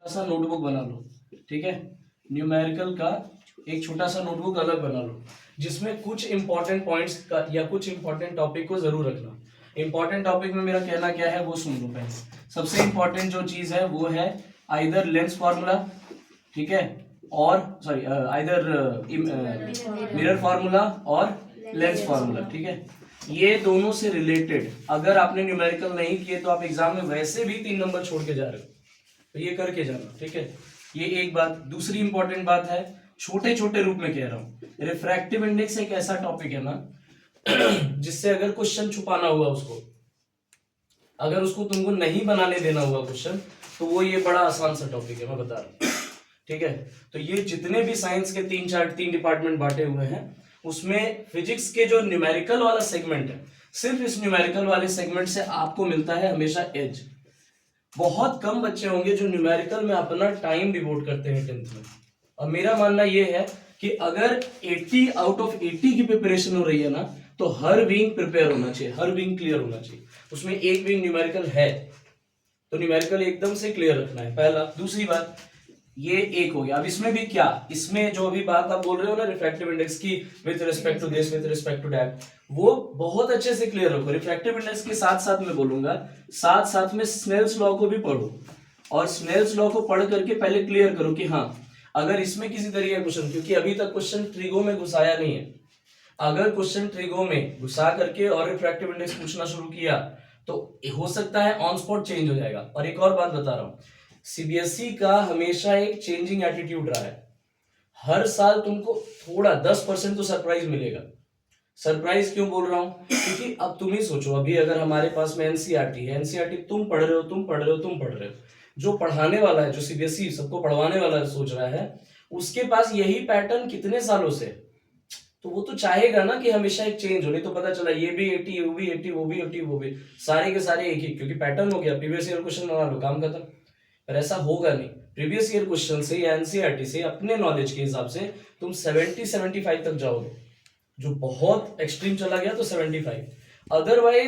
सा नोटबुक बना लो, ठीक है। न्यूमेरिकल का एक छोटा सा नोटबुक अलग बना लो, जिसमें कुछ इंपॉर्टेंट पॉइंट्स का या कुछ इंपॉर्टेंट टॉपिक को जरूर रखना। इंपॉर्टेंट टॉपिक में मेरा कहना क्या है वो सुन लो पहले। सबसे इंपॉर्टेंट जो चीज है वो है आइदर लेंस फार्मूला, ठीक है, और सॉरी आइदर मिरर फार्मूला और लेंस फार्मूला, ठीक है। ये दोनों से रिलेटेड अगर आपने न्यूमेरिकल नहीं किए तो आप एग्जाम में वैसे भी 3 नंबर छोड़ के जा रहे हो, तो ये करके जाना, ठीक है। ये एक बात। दूसरी इंपॉर्टेंट बात है, छोटे छोटे रूप में कह रहा हूं, रिफ्रैक्टिव इंडेक्स एक ऐसा टॉपिक है ना जिससे अगर क्वेश्चन छुपाना हुआ उसको, अगर उसको तुमको नहीं बनाने देना हुआ क्वेश्चन, तो वो ये बड़ा आसान सा टॉपिक है, मैं बता रहा हूं, ठीक है। तो ये जितने भी साइंस के 3 डिपार्टमेंट बांटे हुए हैं, उसमें फिजिक्स के जो न्यूमेरिकल वाला सेगमेंट है, सिर्फ इस न्यूमेरिकल वाले सेगमेंट से आपको मिलता है हमेशा एज। बहुत कम बच्चे होंगे जो न्यूमेरिकल में अपना टाइम डिवोट करते हैं 10th में। और मेरा मानना यह है कि अगर 80 आउट ऑफ 80 की प्रिपरेशन हो रही है ना, तो हर विंग प्रिपेयर होना चाहिए, हर विंग क्लियर होना चाहिए। उसमें एक विंग न्यूमेरिकल है तो न्यूमेरिकल एकदम से क्लियर रखना है, पहला। दूसरी बात, ये एक हो गया। अब इसमें भी क्या, इसमें जो अभी बात आप बोल रहे हो ना रिफ्रैक्टिव इंडेक्स की, with respect to this, with respect to that, वो बहुत अच्छे से क्लियर रखो। रिफ्रैक्टिव इंडेक्स के साथ साथ मैं बोलूंगा, साथ साथ में स्नेल्स लॉ को भी पढ़ो, और स्नेल्स लॉ को पढ़ करके पहले क्लियर करो कि हाँ, अगर इसमें किसी तरीके का क्वेश्चन, क्योंकि अभी तक क्वेश्चन ट्रिगो में घुसाया नहीं है, अगर क्वेश्चन ट्रिगो में घुसा करके और रिफ्रैक्टिव इंडेक्स पूछना शुरू किया तो हो सकता है ऑन स्पॉट चेंज हो जाएगा। और एक और बात बता रहा हूं, सीबीएसई का हमेशा एक चेंजिंग एटीट्यूड रहा है। हर साल तुमको थोड़ा 10% तो सरप्राइज मिलेगा। सरप्राइज क्यों बोल रहा हूं, क्योंकि अब तुम ही सोचो, अभी अगर हमारे पास में एनसीईआरटी है, एनसीईआरटी तुम पढ़ रहे हो, तुम पढ़ रहे हो, तुम पढ़ रहे हो, जो पढ़ाने वाला है, जो सीबीएसई सबको पढ़वाने वाला सोच रहा है, उसके पास यही पैटर्न कितने सालों से, तो वो तो चाहेगा ना कि हमेशा एक चेंज हो। नहीं तो पता चला ये भी 80, वो भी 80, वो भी 80, वो भी सारे के सारे एक ही, क्योंकि पैटर्न हो गया, प्रीवियस ईयर क्वेश्चन बना लो, काम खत्म। पर ऐसा होगा नहीं। प्रीवियस ईयर क्वेश्चन से या एनसीईआरटी से अपने नॉलेज के हिसाब से तुम 70-75 तक जाओगे, जो बहुत एक्सट्रीम चला गया तो 75, अदरवाइज